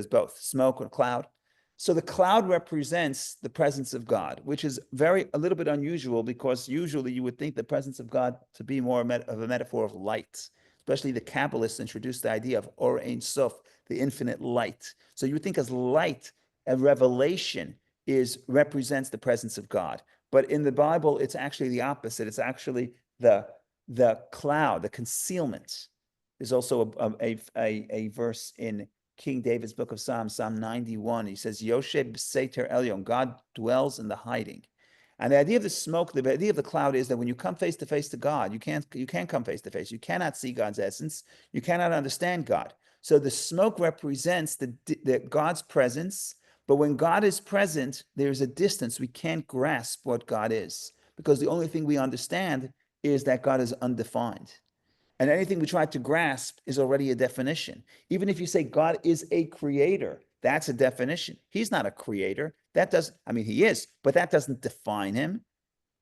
both smoke or cloud. So the cloud represents the presence of God, which is a little bit unusual, because usually you would think the presence of God to be more of a metaphor of light. Especially the Kabbalists introduced the idea of Or Ein Sof, the infinite light. So you would think as light, a revelation represents the presence of God. But in the Bible, it's actually the opposite. It's actually the cloud, the concealment. There's also a verse in King David's book of Psalms, Psalm 91. He says, Yoshe B'Seiter Elyon, God dwells in the hiding. And the idea of the smoke, the idea of the cloud is that when you come face to face to God, you can't come face to face. You cannot see God's essence. You cannot understand God. So the smoke represents the God's presence. But when God is present, there's a distance. We can't grasp what God is, because the only thing we understand is that God is undefined. And anything we try to grasp is already a definition. Even if you say God is a creator, that's a definition. He's not a creator. He is, but that doesn't define him.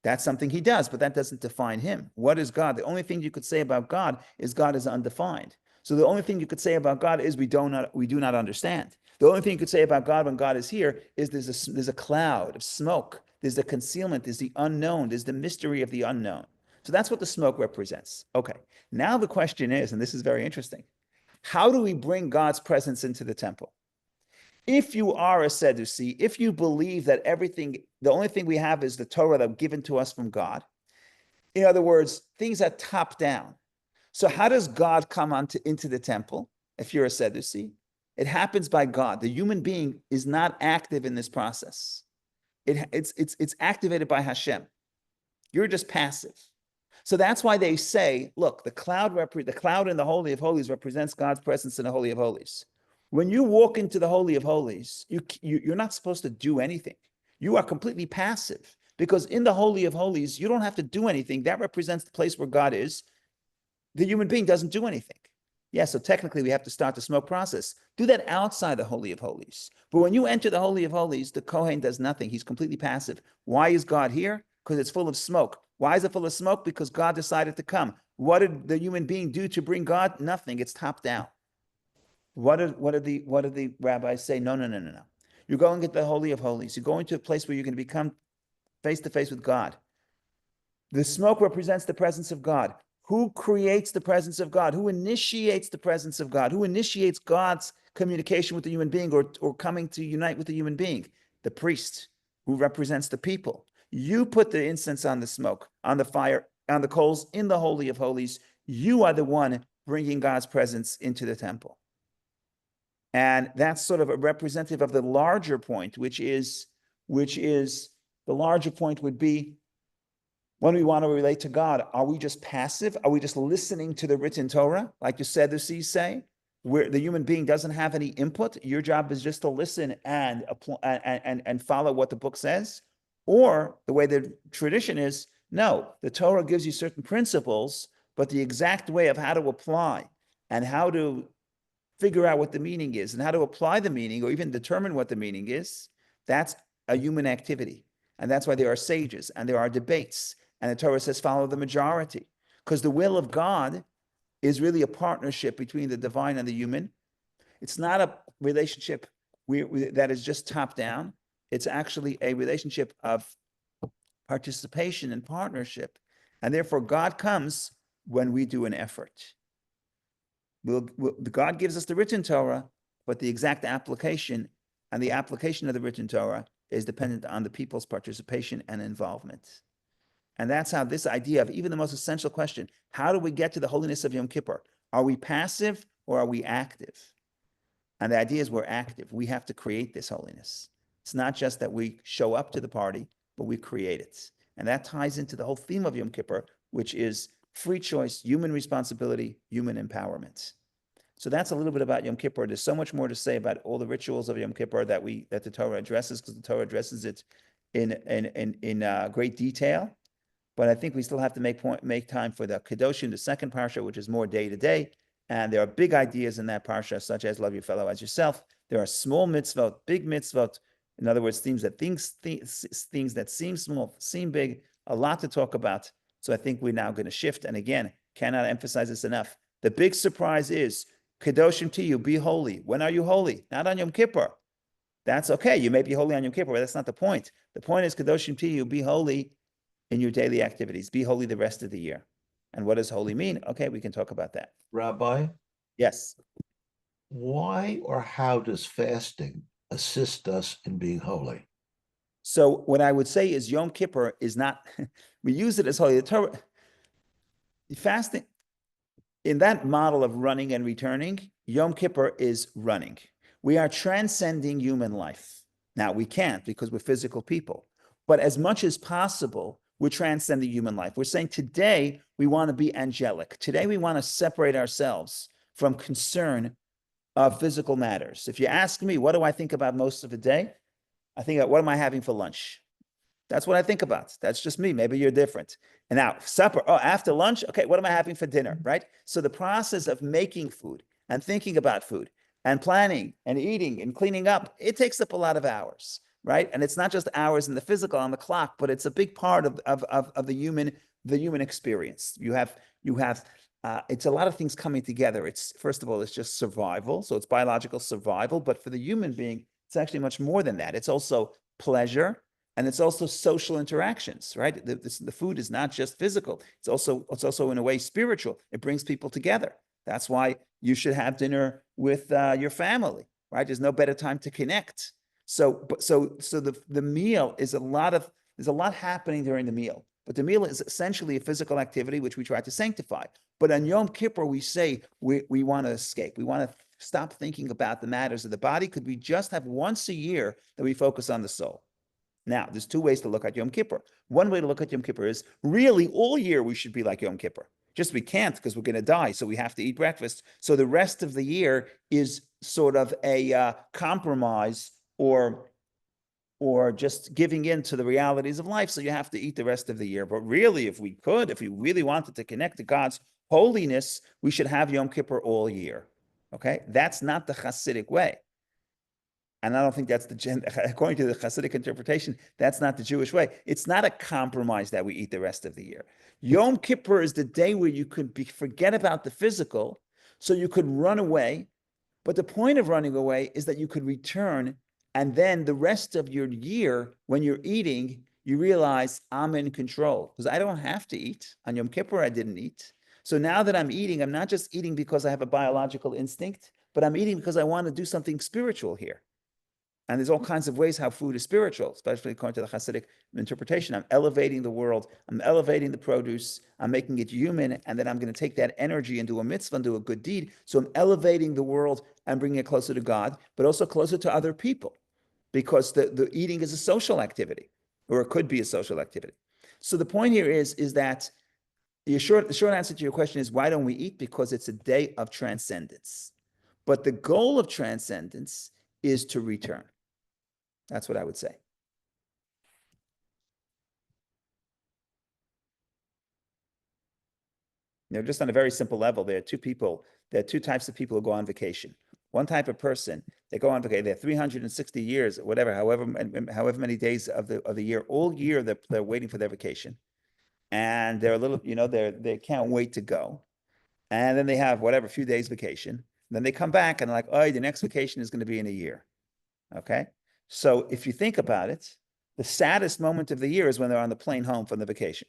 That's something he does, but that doesn't define him. What is God? The only thing you could say about God is undefined. So the only thing you could say about God is we do not understand. The only thing you could say about God when God is here is there's a cloud of smoke. There's the concealment. There's the unknown. There's the mystery of the unknown. So that's what the smoke represents. Okay. Now the question is, and this is very interesting, how do we bring God's presence into the temple? If you are a Sadducee, if you believe that the only thing we have is the Torah that was given to us from God, in other words, things are top down. So how does God come into the temple if you're a Sadducee? It happens by God. The human being is not active in this process. It's activated by Hashem. You're just passive. So that's why they say, look, the cloud in the Holy of Holies represents God's presence in the Holy of Holies. When you walk into the Holy of Holies, you're not supposed to do anything. You are completely passive, because in the Holy of Holies, you don't have to do anything. That represents the place where God is. The human being doesn't do anything. Yeah, so technically we have to start the smoke process. Do that outside the Holy of Holies. But when you enter the Holy of Holies, the Kohen does nothing. He's completely passive. Why is God here? Because it's full of smoke. Why is it full of smoke? Because God decided to come. What did the human being do to bring God? Nothing. It's top down. What did the rabbis say? No. You're going to the Holy of Holies. You're going to a place where you're going to become face to face with God. The smoke represents the presence of God. Who creates the presence of God? Who initiates the presence of God? Who initiates God's communication with the human being or coming to unite with the human being? the priest who represents the people. You put the incense on the smoke, on the fire, on the coals in the Holy of Holies. You are the one bringing God's presence into the temple. And that's sort of a representative of the larger point, which is the larger point would be when we want to relate to God, are we just passive? Are we just listening to the written Torah, like the Sadducees say, where the human being doesn't have any input? Your job is just to listen and follow what the book says. Or the way the tradition is, no, the Torah gives you certain principles, but the exact way of how to apply and how to figure out what the meaning is and how to apply the meaning or even determine what the meaning is, that's a human activity. And that's why there are sages and there are debates. And the Torah says, follow the majority. Because the will of God is really a partnership between the divine and the human. It's not a relationship that is just top down. It's actually a relationship of participation and partnership. And therefore, God comes when we do an effort. God gives us the written Torah, but the exact application and the application of the written Torah is dependent on the people's participation and involvement. And that's how this idea of even the most essential question, how do we get to the holiness of Yom Kippur? Are we passive or are we active? And the idea is we're active. We have to create this holiness. It's not just that we show up to the party, but we create it. And that ties into the whole theme of Yom Kippur, which is free choice, human responsibility, human empowerment. So that's a little bit about Yom Kippur. There's so much more to say about all the rituals of Yom Kippur that the Torah addresses, because the Torah addresses it in great detail. But I think we still have to make time for the Kedoshim, the second parsha, which is more day to day. And there are big ideas in that parsha, such as love your fellow as yourself. There are small mitzvot, big mitzvot. In other words, things that seem small, seem big, a lot to talk about. So I think we're now going to shift. And again, cannot emphasize this enough. The big surprise is, Kedoshim to you, be holy. When are you holy? Not on Yom Kippur. That's okay. You may be holy on Yom Kippur, but that's not the point. The point is, Kedoshim to you, be holy in your daily activities. Be holy the rest of the year. And what does holy mean? Okay, we can talk about that.
Rabbi,
Yes.
why or how does fasting assist us in being holy?
So what I would say is Yom Kippur is not, we use it as holy. The Torah, fasting, in that model of running and returning, Yom Kippur is running. We are transcending human life. Now, we can't because we're physical people. But as much as possible, we're transcending human life. We're saying today we want to be angelic. Today we want to separate ourselves from concern of physical matters. If you ask me, what do I think about most of the day? I think about what am I having for lunch? That's what I think about. That's just me. Maybe you're different. And now supper. Oh, after lunch. Okay, what am I having for dinner? Right? So the process of making food and thinking about food and planning and eating and cleaning up, it takes up a lot of hours. Right? And it's not just hours in the physical on the clock, but it's a big part of the human experience. You have it's a lot of things coming together. It's first of all, it's just survival. So it's biological survival, but for the human being, it's actually much more than that. It's also pleasure. And it's also social interactions, right? The food is not just physical. It's also in a way spiritual. It brings people together. That's why you should have dinner with your family, right? There's no better time to connect. So the meal is there's a lot happening during the meal, but the meal is essentially a physical activity which we try to sanctify. But on Yom Kippur, we say we want to escape. We want to stop thinking about the matters of the body. Could we just have once a year that we focus on the soul? Now, there's two ways to look at Yom Kippur. One way to look at Yom Kippur is really all year we should be like Yom Kippur. Just we can't because we're going to die, so we have to eat breakfast. So the rest of the year is sort of a compromise or just giving in to the realities of life. So you have to eat the rest of the year. But really, if we really wanted to connect to God's holiness, we should have Yom Kippur all year. Okay? That's not the Hasidic way. And I don't think that's according to the Hasidic interpretation, that's not the Jewish way. It's not a compromise that we eat the rest of the year. Yom Kippur is the day where you could forget about the physical, so you could run away. But the point of running away is that you could return, and then the rest of your year, when you're eating, you realize I'm in control because I don't have to eat. On Yom Kippur, I didn't eat. So now that I'm eating, I'm not just eating because I have a biological instinct, but I'm eating because I want to do something spiritual here. And there's all kinds of ways how food is spiritual, especially according to the Hasidic interpretation. I'm elevating the world. I'm elevating the produce. I'm making it human. And then I'm going to take that energy and do a mitzvah and do a good deed. So I'm elevating the world and bringing it closer to God, but also closer to other people, because the eating is a social activity, or it could be a social activity. So the point here is that the short answer to your question is, why don't we eat? Because it's a day of transcendence. But the goal of transcendence is to return. That's what I would say. Just on a very simple level, there are two types of people who go on vacation. One type of person, they go on vacation, they're 360 years, whatever, however many days of the year, all year they're waiting for their vacation. And they're a little, they can't wait to go. And then they have whatever, few days vacation. Then they come back and they're like, oh, the next vacation is going to be in a year. Okay. So if you think about it, the saddest moment of the year is when they're on the plane home from the vacation,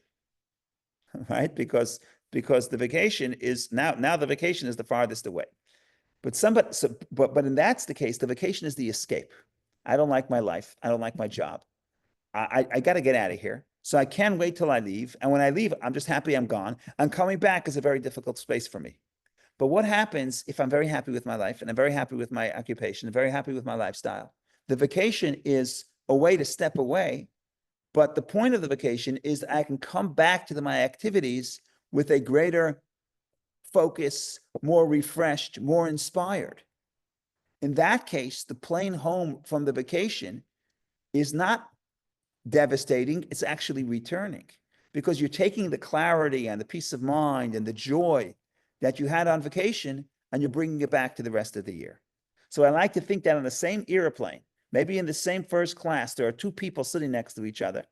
right? Because the vacation is now the vacation is the farthest away. But in that's the case, the vacation is the escape. I don't like my life. I don't like my job. I got to get out of here. So I can't wait till I leave. And when I leave, I'm just happy I'm gone. And coming back is a very difficult space for me. But what happens if I'm very happy with my life and I'm very happy with my occupation, and very happy with my lifestyle? The vacation is a way to step away. But the point of the vacation is that I can come back to my activities with a greater focus, more refreshed, more inspired. In that case, the plane home from the vacation is not devastating. It's actually returning, because you're taking the clarity and the peace of mind and the joy that you had on vacation and you're bringing it back to the rest of the year. So I like to think that on the same airplane, maybe in the same first class, there are two people sitting next to each other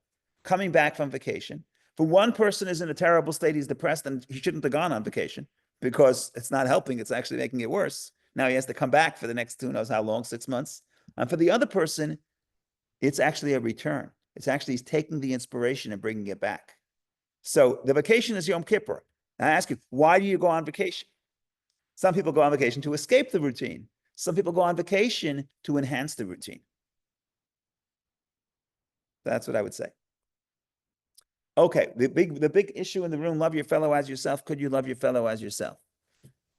coming back from vacation. For one person is in a terrible state, he's depressed, and he shouldn't have gone on vacation because it's not helping. It's actually making it worse. Now he has to come back for the next who knows how long, 6 months. And for the other person, it's actually a return. It's actually he's taking the inspiration and bringing it back. So the vacation is Yom Kippur. And I ask you, why do you go on vacation? Some people go on vacation to escape the routine. Some people go on vacation to enhance the routine. That's what I would say. Okay, the big issue in the room, love your fellow as yourself. Could you love your fellow as yourself?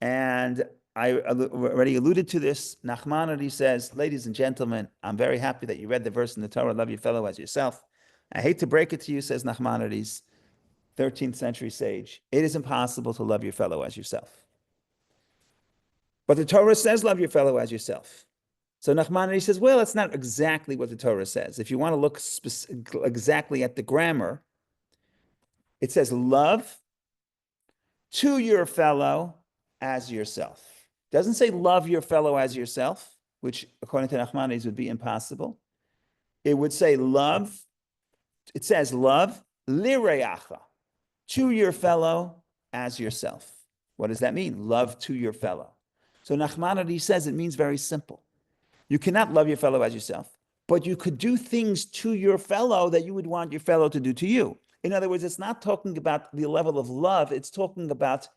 And I already alluded to this. Nachmanides says, ladies and gentlemen, I'm very happy that you read the verse in the Torah, love your fellow as yourself. I hate to break it to you, says Nachmanides, 13th century sage, it is impossible to love your fellow as yourself. But the Torah says, love your fellow as yourself. So Nachmanides says, well, it's not exactly what the Torah says. If you want to look exactly at the grammar, it says, love to your fellow as yourself. It doesn't say love your fellow as yourself, which according to Nachmanides would be impossible. It would say love, it says love lireacha, to your fellow as yourself. What does that mean? Love to your fellow. So Nachmanides says it means very simple. You cannot love your fellow as yourself, but you could do things to your fellow that you would want your fellow to do to you. In other words, it's not talking about the level of love, it's talking about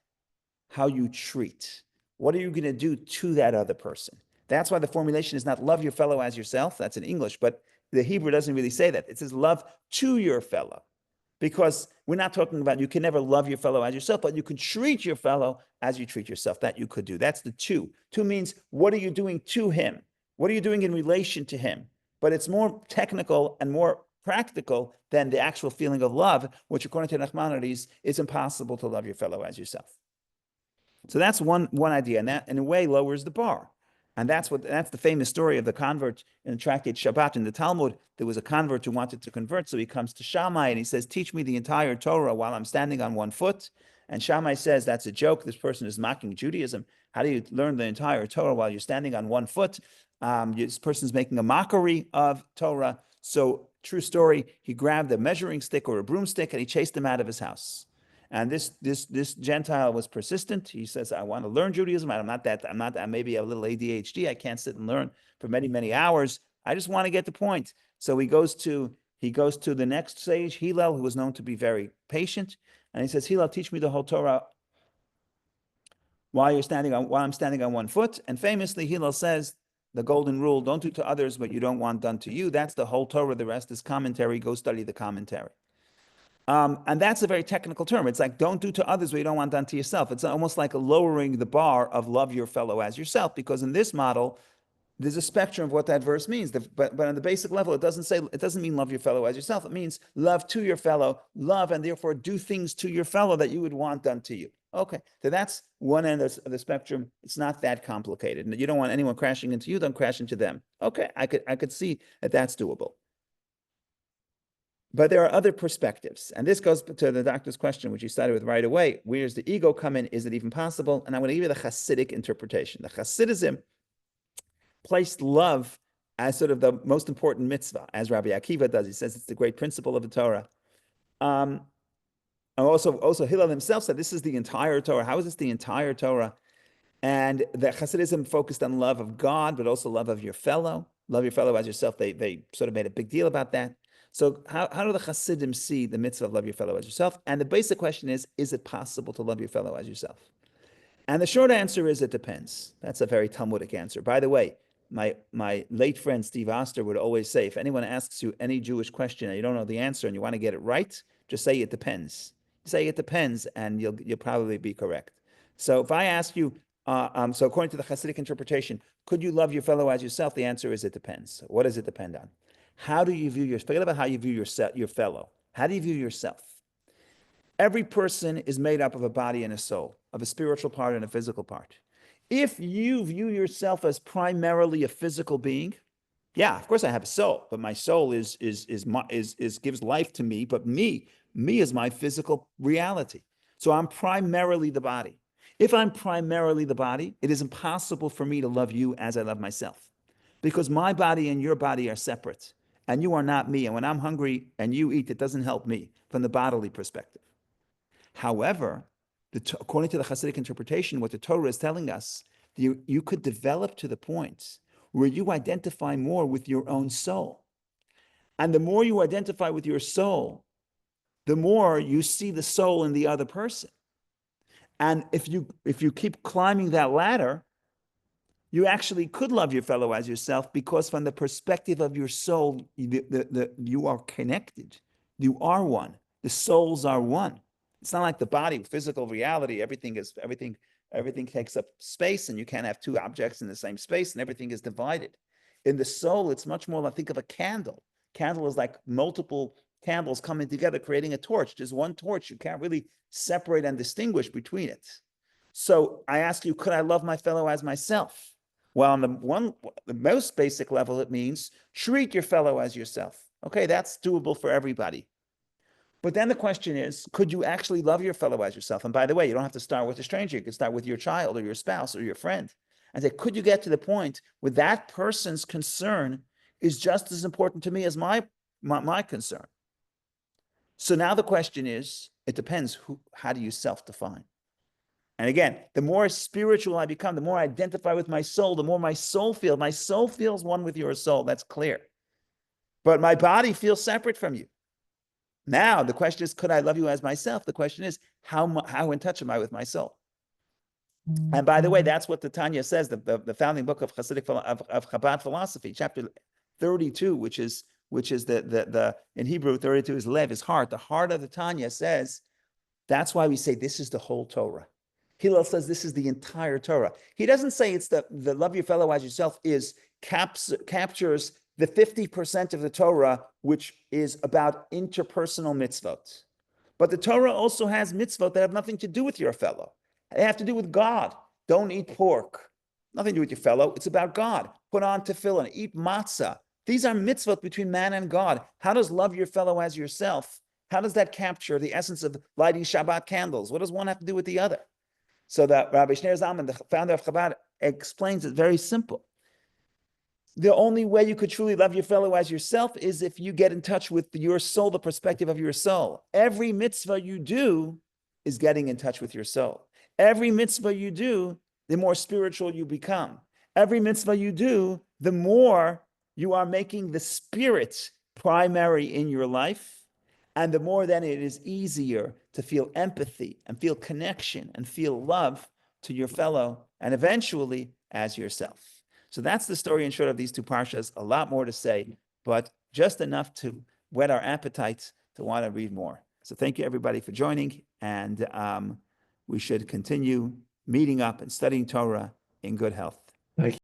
how you treat. What are you going to do to that other person? That's why the formulation is not love your fellow as yourself. That's in English, but the Hebrew doesn't really say that. It says love to your fellow, because we're not talking about you can never love your fellow as yourself, but you can treat your fellow as you treat yourself. That you could do. That's the two. Two means what are you doing to him? What are you doing in relation to him? But it's more technical and more practical than the actual feeling of love, which according to Nachmanides, it's impossible to love your fellow as yourself. So that's one idea, and that in a way lowers the bar. And that's the famous story of the convert in the tractate Shabbat in the Talmud. There was a convert who wanted to convert, so he comes to Shammai and he says, teach me the entire Torah while I'm standing on one foot. And Shammai says, that's a joke. This person is mocking Judaism. How do you learn the entire Torah while you're standing on one foot? This person's making a mockery of Torah. So, true story, he grabbed a measuring stick or a broomstick and he chased him out of his house. And this Gentile was persistent. He says, I want to learn Judaism. I maybe a little ADHD. I can't sit and learn for many, many hours. I just want to get the point. So he goes to the next sage, Hillel, who was known to be very patient. And he says, Hillel, teach me the whole Torah while I'm standing on one foot. And famously, Hillel says, the golden rule, don't do to others what you don't want done to you. That's the whole Torah. The rest is commentary. Go study the commentary. And that's a very technical term. It's like don't do to others what you don't want done to yourself. It's almost like lowering the bar of love your fellow as yourself, because in this model, there's a spectrum of what that verse means. But on the basic level, it doesn't mean love your fellow as yourself. It means love to your fellow, love, and therefore do things to your fellow that you would want done to you. Okay, so that's one end of the spectrum. It's not that complicated. You don't want anyone crashing into you, don't crash into them. Okay, I could see that that's doable. But there are other perspectives. And this goes to the doctor's question, which you started with right away. Where does the ego come in? Is it even possible? And I'm going to give you the Hasidic interpretation. The Hasidism placed love as sort of the most important mitzvah, as Rabbi Akiva does. He says it's the great principle of the Torah. And also Hillel himself said this is the entire Torah. How is this the entire Torah? And the Hasidism focused on love of God, but also love of your fellow. Love your fellow as yourself. They sort of made a big deal about that. So how do the Hasidim see the mitzvah of love your fellow as yourself? And the basic question is it possible to love your fellow as yourself? And the short answer is it depends. That's a very Talmudic answer. By the way, my late friend Steve Oster would always say, if anyone asks you any Jewish question and you don't know the answer and you want to get it right, just say it depends. Say it depends, and you'll probably be correct. So if I ask you, so according to the Hasidic interpretation, could you love your fellow as yourself? The answer is it depends. What does it depend on? How do you view forget about how you view your fellow. How do you view yourself? Every person is made up of a body and a soul, of a spiritual part and a physical part. If you view yourself as primarily a physical being, yeah, of course I have a soul, but my soul is gives life to me, but me is my physical reality. So I'm primarily the body. If I'm primarily the body, it is impossible for me to love you as I love myself, because my body and your body are separate, and you are not me. And when I'm hungry and you eat, it doesn't help me from the bodily perspective. However, according to the Hasidic interpretation, what the Torah is telling us, you could develop to the point where you identify more with your own soul. And the more you identify with your soul, the more you see the soul in the other person. And if you keep climbing that ladder, you actually could love your fellow as yourself, because from the perspective of your soul, you are connected. You are one. The souls are one. It's not like the body, physical reality. Everything takes up space, and you can't have two objects in the same space, and everything is divided. In the soul, it's much more like, think of a candle. Candle is like multiple candles coming together, creating a torch. There's one torch. You can't really separate and distinguish between it. So I ask you, could I love my fellow as myself? Well, on the most basic level, it means treat your fellow as yourself. Okay, that's doable for everybody. But then the question is, could you actually love your fellow as yourself? And by the way, you don't have to start with a stranger. You could start with your child or your spouse or your friend. And say, could you get to the point where that person's concern is just as important to me as my concern? So now the question is, it depends. How do you self-define? And again, the more spiritual I become, the more I identify with my soul, the more my soul feels. My soul feels one with your soul. That's clear. But my body feels separate from you. Now, the question is, could I love you as myself? The question is, how in touch am I with my soul? And by the way, that's what the Tanya says, the founding book of Hasidic of Chabad philosophy, chapter 32, which is the in Hebrew 32 is lev, is heart. The heart of the Tanya says, that's why we say this is the whole Torah. Hillel says this is the entire Torah. He doesn't say it's the love your fellow as yourself captures the 50% of the Torah, which is about interpersonal mitzvot. But the Torah also has mitzvot that have nothing to do with your fellow. They have to do with God. Don't eat pork. Nothing to do with your fellow. It's about God. Put on tefillin. Eat matzah. These are mitzvot between man and God. How does love your fellow as yourself? How does that capture the essence of lighting Shabbat candles? What does one have to do with the other? So that Rabbi Shneur Zalman, the founder of Chabad, explains it very simple. The only way you could truly love your fellow as yourself is if you get in touch with your soul, the perspective of your soul. Every mitzvah you do is getting in touch with your soul. Every mitzvah you do, the more spiritual you become. Every mitzvah you do, the more you are making the spirit primary in your life. And the more then it is easier to feel empathy and feel connection and feel love to your fellow, and eventually as yourself. So that's the story in short of these two parshas. A lot more to say, but just enough to whet our appetites to want to read more. So thank you everybody for joining, and we should continue meeting up and studying Torah in good health.
Thank you.